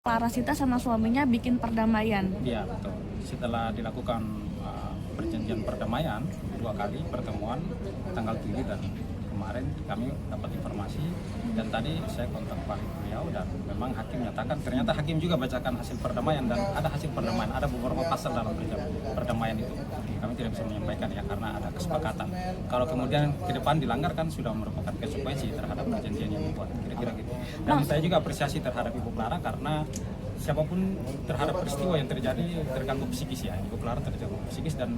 Larasita sama suaminya bikin perdamaian. Iya, betul. Setelah dilakukan perjanjian perdamaian 2 kali pertemuan tanggal 7 dan kemarin kami dapat informasi dan tadi saya kontak balik beliau dan memang hakim nyatakan, ternyata hakim juga bacakan hasil perdamaian dan ada hasil perdamaian, ada beberapa pasal dalam perdamaian itu. Kami tidak bisa menyampaikan ya karena ada kesepakatan. Kalau kemudian ke depan dilanggar kan sudah merupakan konsekuensi terhadap perjanjian yang dibuat, kira-kira gitu. Dan saya juga apresiasi terhadap Ibu Clara karena siapapun terhadap peristiwa yang terjadi terganggu psikis ya. Ibu Clara terganggu psikis dan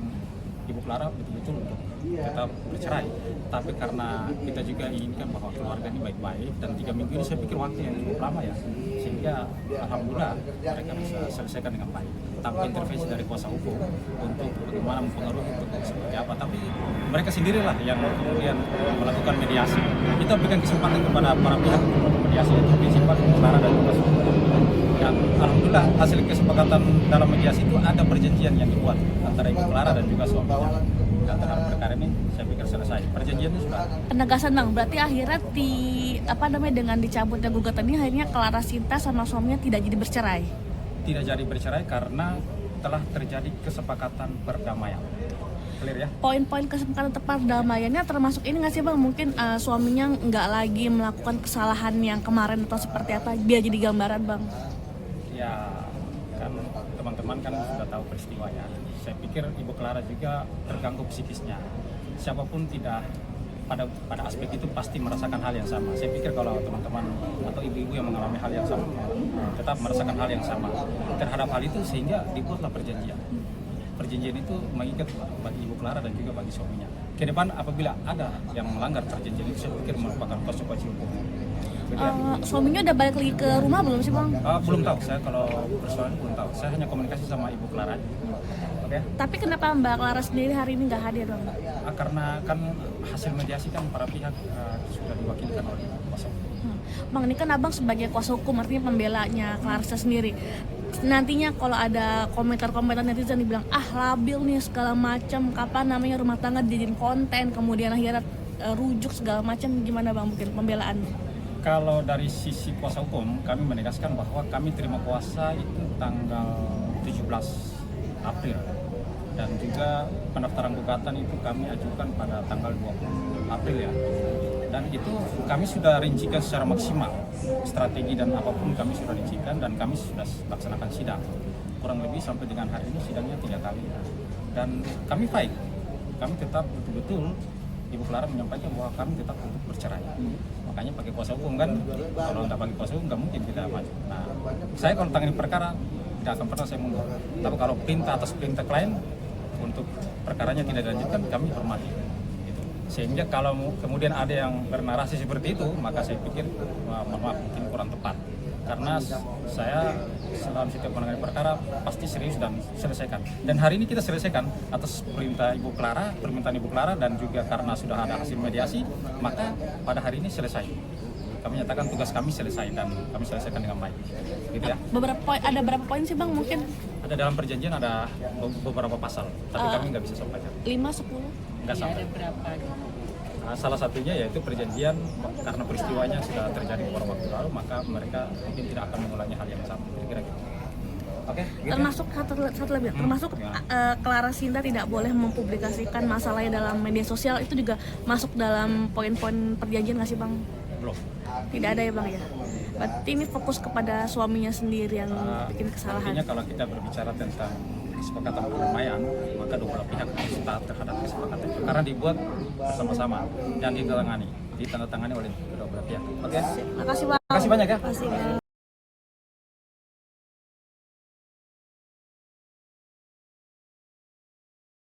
Ibu Clara betul-betul untuk tetap bercerai. Tapi karena kita juga inginkan bahwa keluarga ini baik-baik dan 3 minggu ini saya pikir waktu yang cukup lama ya. Sehingga alhamdulillah mereka bisa selesaikan dengan baik. Tanpa intervensi dari kuasa hukum untuk bagaimana mempengaruhi untuk seperti apa. Tapi mereka sendirilah yang kemudian melakukan mediasi. Kita berikan kesempatan kepada para pihak untuk mediasi itu prinsipal Ibu Clara dan juga suami. Dan alhamdulillah hasil kesepakatan dalam mediasi itu ada perjanjian yang dibuat antara Ibu Clara dan juga suaminya. Dan terhadap perkara ini saya pikir selesai. Perjanjian itu sudah. Penegasan Bang, berarti akhirnya dengan dicabutnya gugatan ini akhirnya Larasita sama suaminya tidak jadi bercerai. Tidak jadi bercerai karena telah terjadi kesepakatan perdamaian. Clear ya? Poin-poin kesepakatan perdamaiannya termasuk ini nggak sih Bang? Mungkin suaminya nggak lagi melakukan kesalahan yang kemarin atau seperti apa? Biar jadi gambaran Bang. Ya kan teman-teman kan sudah tahu peristiwa ya. Saya pikir Ibu Clara juga terganggu psikisnya. Siapapun tidak pada aspek itu pasti merasakan hal yang sama. Saya pikir kalau teman-teman atau ibu-ibu yang mengalami hal yang sama tetap merasakan hal yang sama terhadap hal itu sehingga dibuatlah perjanjian. Perjanjian itu mengikat bagi Ibu Clara dan juga bagi suaminya. Ke depan apabila ada yang melanggar perjanjian itu saya pikir merupakan konsekuensi hukum. Suaminya udah balik lagi ke rumah belum sih Bang? Belum tahu, saya kalau persoalan belum tahu. Saya hanya komunikasi sama Ibu Clara. Oke. Tapi kenapa Mbak Clara sendiri hari ini nggak hadir Bang? Karena kan hasil mediasi kan para pihak sudah diwakilkan oleh kuasa hukum. Bang, ini kan Abang sebagai kuasa hukum artinya pembelanya Clarissa sendiri. Nantinya kalau ada komentar-komentar netizen dibilang labil nih segala macam, kapan namanya rumah tangga dijadiin konten, kemudian akhirnya rujuk segala macam, gimana Bang mungkin pembelaan? Kalau dari sisi kuasa hukum, kami menegaskan bahwa kami terima kuasa itu tanggal 17 April dan juga pendaftaran gugatan itu kami ajukan pada tanggal 20 April ya. Dan itu kami sudah rincikan secara maksimal strategi dan apapun kami sudah rincikan dan kami sudah laksanakan sidang. Kurang lebih sampai dengan hari ini sidangnya 3 kali. Dan kami fight, kami tetap betul-betul Ibu Clara menyampaikan bahwa kami tetap untuk bercerai. Makanya pakai kuasa hukum kan, kalau nggak pakai kuasa hukum nggak mungkin kita maju. Nah, saya kalau tangani perkara tidak akan pernah saya mundur. Tapi kalau perintah atas perintah klien untuk perkaranya tidak dilanjutkan, kami hormati. Gitu. Sehingga kalau kemudian ada yang bernarasi seperti itu, maka saya pikir mohon maaf mungkin kurang tepat. Karena saya dalam setiap menangani perkara pasti serius dan selesaikan. Dan hari ini kita selesaikan atas perintah Ibu Clara, permintaan Ibu Clara dan juga karena sudah ada hasil mediasi, maka pada hari ini selesai. Kami nyatakan tugas kami selesai dan kami selesaikan dengan baik. Gitu ya. Ada berapa poin sih Bang mungkin? Ada dalam perjanjian ada beberapa pasal, tapi kami nggak bisa sampaikan. 5, 10? Nggak sampai. Salah satunya yaitu perjanjian karena peristiwanya sudah terjadi beberapa waktu lalu, maka mereka mungkin tidak akan mengulangi hal yang sama. Kira-kira gitu. Oke. Gitu. Termasuk satu lebih, termasuk Larasita tidak boleh mempublikasikan masalahnya dalam media sosial, itu juga masuk dalam poin-poin perjanjian nggak sih Bang? Belum. Tidak ada ya Bang ya? Berarti ini fokus kepada suaminya sendiri yang bikin kesalahan. Artinya kalau kita berbicara tentang kesepakatan perdamaian, maka dua belah pihak harus taat terhadap kesepakatan itu karena dibuat bersama-sama dan ditandatangani oleh kedua belah pihak. Oke. Makasih Bang. Makasih banyak ya. Makasih Bang.